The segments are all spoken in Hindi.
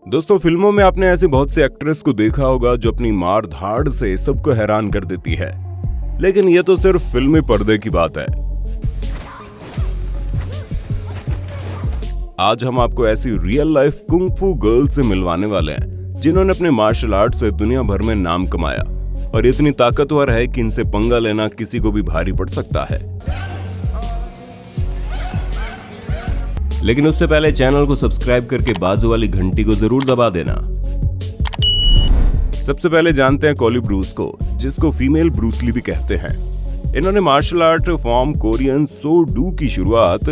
दोस्तों, फिल्मों में आपने ऐसी बहुत सी एक्ट्रेस को देखा होगा जो अपनी मार धाड़ से सबको हैरान कर देती है, लेकिन ये तो सिर्फ फिल्मी पर्दे की बात है। आज हम आपको ऐसी रियल लाइफ कुंग फू गर्ल से मिलवाने वाले हैं जिन्होंने अपने मार्शल आर्ट से दुनिया भर में नाम कमाया और इतनी ताकतवर है कि इनसे पंगा लेना किसी को भी भारी पड़ सकता है। लेकिन उससे पहले चैनल को सब्सक्राइब करके बाजू वाली घंटी को जरूर दबा देना। सबसे पहले जानते हैं कोली ब्रूस को, जिसको फीमेल ब्रूस ली भी कहते हैं। इन्होंने मार्शल आर्ट फॉर्म कोरियन सो डू की शुरुआत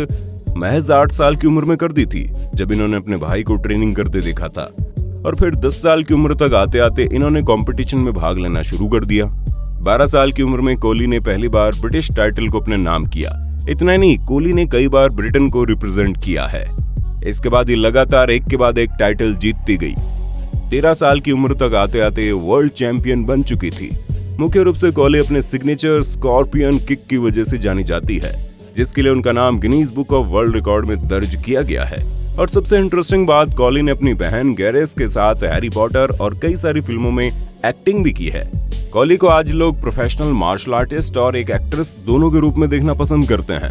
महज 8 साल की उम्र में कर दी थी, जब इन्होंने अपने भाई को ट्रेनिंग करते देखा था। और फिर 10 साल की उम्र तक आते आते इन्होंने कंपटीशन में भाग लेना शुरू कर दिया। 12 साल की उम्र में कोली ने पहली बार ब्रिटिश टाइटल को अपने नाम किया। इतना नहीं, कोली ने कई बार ब्रिटेन को रिप्रेजेंट किया है। इसके बाद ये लगातार एक के बाद एक टाइटल जीतती गई। 13 साल की उम्र तक आते आते वर्ल्ड चैंपियन बन चुकी थी। मुख्य रूप से कोली अपने सिग्नेचर स्कॉर्पियन किक की वजह से जानी जाती है, जिसके लिए उनका नाम Guinness book of world record में दर्ज किया गया है। और सबसे इंटरेस्टिंग बात, कोली ने अपनी बहन गैरेस के साथ हैरी पॉटर और कई सारी फिल्मों में एक्टिंग भी की है। कोली को आज लोग प्रोफेशनल मार्शल आर्टिस्ट और एक एक्ट्रेस दोनों के रूप में देखना पसंद करते हैं।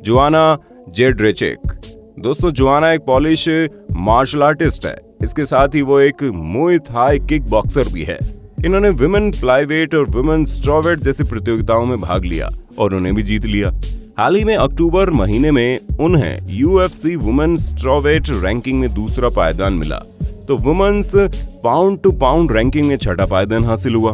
जोआना जेड्रेचेक। दोस्तों, जोआना एक पॉलिश मार्शल आर्टिस्ट है। इसके साथ ही वो एक मुय थाई किक बॉक्सर भी है। इन्होंने विमेन फ्लाईवेट और विमेन स्ट्रॉवेट जैसी प्रतियोगिताओं में भाग लिया और उन्हें भी जीत लिया। हाल ही में अक्टूबर महीने में उन्हें UFC वुमेन स्ट्रॉवेट रैंकिंग में दूसरा पायदान मिला, तो women's pound to pound ranking में छठा पायदान हासिल हुआ।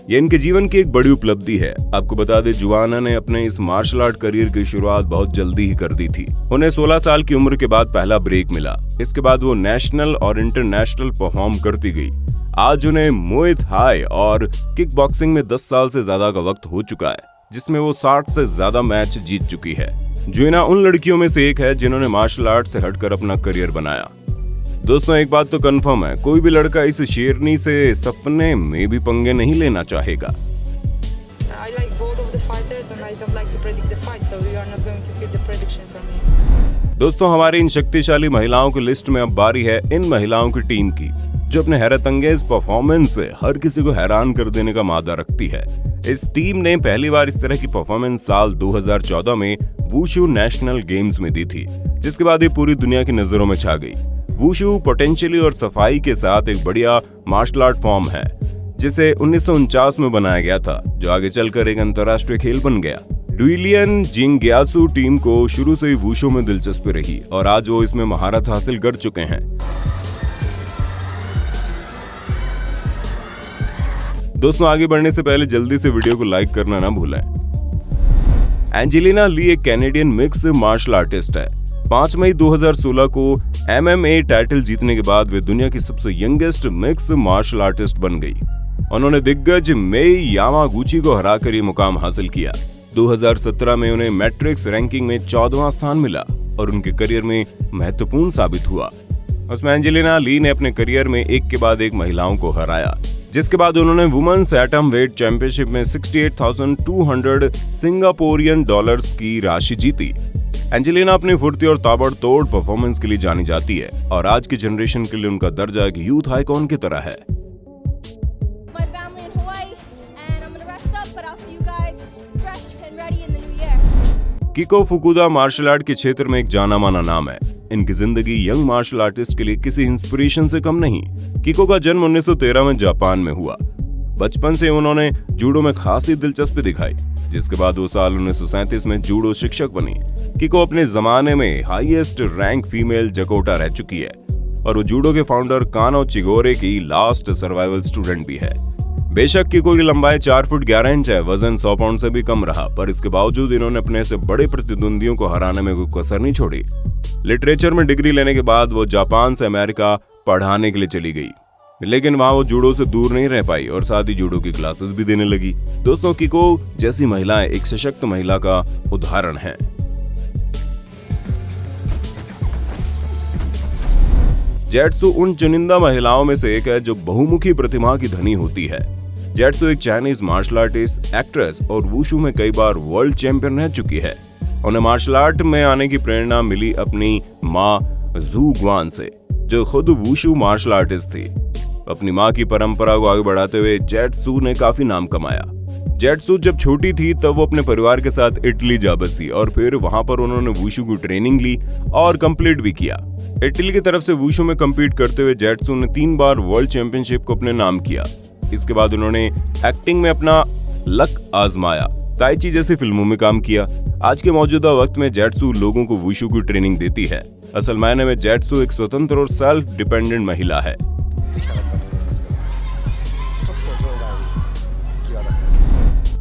यह इनके जीवन की एक बड़ी उपलब्धि है। आपको बता दें, जोआना ने अपने इस मार्शल आर्ट करियर की शुरुआत बहुत जल्दी ही कर दी थी। उन्हें 16 साल की उम्र के बाद पहला ब्रेक मिला। इसके बाद वो नेशनल और इंटरनेशनल परफॉर्म करती गई। आज उन्हें मुय थाई और किक बॉक्सिंग में 10 साल से ज्यादा का वक्त हो चुका है, जिसमें वो 60 से ज्यादा मैच जीत चुकी है। जोआना उन लड़कियों में से एक है जिन्होंने मार्शल आर्ट से हटकर अपना करियर बनाया। दोस्तों, एक बात तो कंफर्म है, कोई भी लड़का इस शेरनी से सपने में भी पंगे नहीं लेना चाहेगा। दोस्तों, हमारी इन शक्तिशाली महिलाओं की लिस्ट में अब बारी है इन महिलाओं की टीम की, जो अपने हैरतअंगेज परफॉर्मेंस से हर किसी को हैरान कर देने का मादा रखती है। इस टीम ने पहली बार इस तरह की परफॉर्मेंस साल 2014 में वुशु नेशनल गेम्स में दी थी, जिसके बाद ये पूरी दुनिया की नजरों में छा गई। वुशु पोटेंशियली और सफाई के साथ एक बढ़िया मार्शल आर्ट फॉर्म है, जिसे 1949 में बनाया गया था, जो आगे चलकर एक अंतर्राष्ट्रीय खेल बन गया। डुइलियन जिंगयासु टीम को शुरू से ही वुशु में दिलचस्पी रही और आज वो इसमें महारत हासिल कर चुके हैं। दोस्तों, आगे बढ़ने से पहले जल्दी से वीडियो को लाइक करना ना भूलें। एंजेलिना ली एक कैनेडियन मिक्स मार्शल आर्टिस्ट है। 5 मई 2016 को MMA टाइटल जीतने के बाद वे दुनिया की सबसे यंगेस्ट मिक्स मार्शल आर्टिस्ट बन गई। उन्होंने दिग्गज मेई यामागुची को हराकर ये मुकाम हासिल किया। 2017 में उन्हें मैट्रिक्स रैंकिंग में 14वां स्थान मिला और उनके करियर में महत्वपूर्ण साबित हुआ। उसमें एंजेलिना ली ने अपने करियर में एक के बाद एक महिलाओं को हराया, जिसके बाद उन्होंने वुमेन्स एटम वेट चैंपियनशिप में 68,200 सिंगापुरियन डॉलर्स की राशि जीती। एंजेलिना अपनी फुर्ती और ताबड़तोड़ परफॉर्मेंस के लिए जानी जाती है और आज की जनरेशन के लिए उनका दर्जा एक यूथ आइकॉन की तरह है। किको फुकुदा मार्शल आर्ट के क्षेत्र में एक जाना माना नाम है। इनकी जिंदगी यंग मार्शल आर्टिस्ट के लिए किसी इंस्पिरेशन से कम नहीं। किको का जन्म 1913 में जापान में हुआ। बचपन से उन्होंने जूडो में खासी दिलचस्पी दिखाई, जिसके बाद वो साल 1937 में जूडो शिक्षक बनी। किको अपने जमाने में हाईएस्ट रैंक फीमेल जकोटा रह चुकी है और वो जूडो के फाउंडर कानो चिगोरे की लास्ट सर्वाइवल स्टूडेंट भी है। बेशक किको की लंबाई 4 फुट 11 इंच है, वजन 100 पाउंड से भी कम रहा, पर इसके बावजूद इन्होंने अपने से बड़े प्रतिद्वंदियों को हराने में कोई कसर नहीं छोड़ी। लिटरेचर में डिग्री लेने के बाद वो जापान से अमेरिका पढ़ाने के लिए चली गई, लेकिन वहां वो जूडो से दूर नहीं रह पाई और साथ ही जूडो की क्लासेस भी देने लगी। दोस्तों, किको जैसी महिलाएं एक सशक्त महिला का उदाहरण है। जेट्सु उन चुनिंदा महिलाओं में से एक है जो बहुमुखी प्रतिभा की धनी होती है। जेट्सु एक चाइनीज मार्शल आर्टिस्ट, एक्ट्रेस और वुशु में कई बार वर्ल्ड चैंपियन रह चुकी है। उन्हें मार्शल आर्ट में आने की प्रेरणा मिली अपनी माँ जू ग्वान से, जो खुद वुशु मार्शल आर्टिस्ट थी। अपनी माँ की परंपरा को आगे बढ़ाते हुए जेट सू ने काफी नाम कमाया। जेट सू जब छोटी थी तब वो अपने परिवार के साथ इटली जा बसी और फिर वहां पर उन्होंने वुशु की ट्रेनिंग ली और कंप्लीट भी किया। इटली की तरफ से वुशु में कम्पीट करते हुए जेट सू ने 3 बार वर्ल्ड चैंपियनशिप को अपने नाम किया। इसके बाद उन्होंने एक्टिंग में अपना लक आजमाया, ताई ची जैसी फिल्मों में काम किया। आज के मौजूदा वक्त में जेट सू लोगों को वुशु की ट्रेनिंग देती है। असल मायने में जेट सू एक स्वतंत्र और सेल्फ डिपेंडेंट महिला है।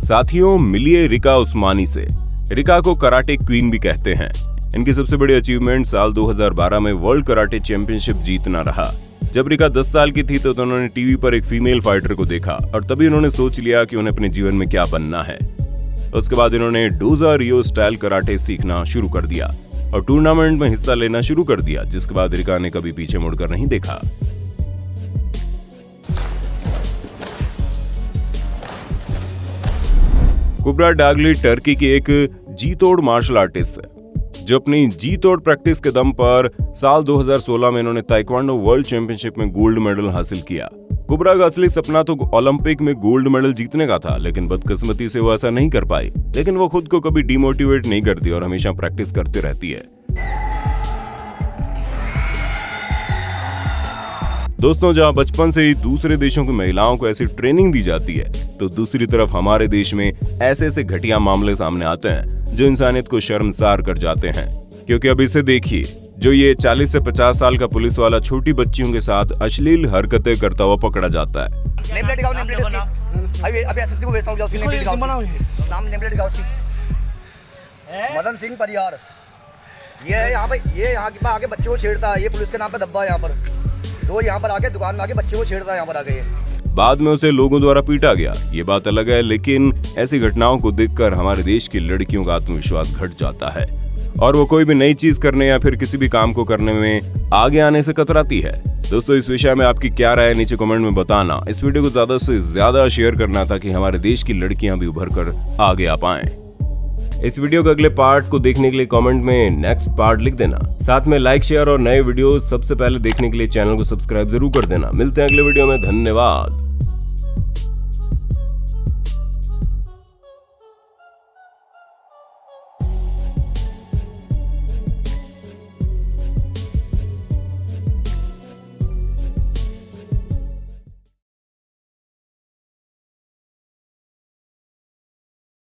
साथियों, मिलिए रिका उस्मानी से। रिका को कराटे क्वीन भी कहते हैं। इनकी सबसे बड़ी अचीवमेंट साल 2012 में वर्ल्ड कराटे चैंपियनशिप जीतना रहा। जब रिका 10 साल की थी तो उन्होंने टीवी पर एक फीमेल फाइटर को देखा और तभी उन्होंने सोच लिया कि उन्हें अपने जीवन में क्या बनना है। उसके बाद इन्होंने डोजा रियो स्टाइल कराटे सीखना शुरू कर दिया और टूर्नामेंट में हिस्सा लेना शुरू कर दिया, जिसके बाद रिका ने कभी पीछे मुड़कर नहीं देखा। कुब्रा डागली टर्की की एक जी तोड़ मार्शल आर्टिस्ट है, जो अपनी जी तोड़ प्रैक्टिस के दम पर साल 2016 में इन्होंने ताइक्वांडो वर्ल्ड चैंपियनशिप में गोल्ड मेडल हासिल किया। कुब्रा का असली सपना तो ओलंपिक में गोल्ड मेडल जीतने का था, लेकिन बदकिस्मती से वो ऐसा नहीं कर पाई। लेकिन वो खुद को कभी डिमोटिवेट नहीं करती और हमेशा प्रैक्टिस करती रहती है। दोस्तों, जहां बचपन से ही दूसरे देशों की महिलाओं को ऐसी ट्रेनिंग दी जाती है, तो दूसरी तरफ हमारे देश में ऐसे घटिया मामले सामने आते हैं जो इंसानियत को शर्मसार कर जाते हैं। क्योंकि अब इसे देखिए, जो ये 40 से 50 साल का पुलिस वाला छोटी बच्चियों के साथ अश्लील हरकतें करता हुआ पकड़ा जाता है। मदन सिंह परिहार, ये यहाँ पे आके बच्चों को छेड़ता है। ये पुलिस के नाम पे दब्बा है यहाँ पर। तो यहाँ पर आके दुकान में आके बच्चों को छेड़ता है यहाँ पर आके। बाद में उसे लोगों द्वारा पीटा गया, ये बात अलग है, लेकिन ऐसी घटनाओं को देखकर हमारे देश की लड़कियों का आत्मविश्वास घट जाता है और वो कोई भी नई चीज करने या फिर किसी भी काम को करने में आगे आने से कतराती है। दोस्तों, इस विषय में आपकी क्या राय है नीचे कमेंट में बताना। इस वीडियो को ज्यादा से ज्यादा शेयर करना ताकि हमारे देश की लड़कियां भी उभर कर आगे आ पाएं। इस वीडियो के अगले पार्ट को देखने के लिए कमेंट में नेक्स्ट पार्ट लिख देना। साथ में लाइक, शेयर और नए वीडियो सबसे पहले देखने के लिए चैनल को सब्सक्राइब जरूर कर देना। मिलते हैं अगले वीडियो में। धन्यवाद।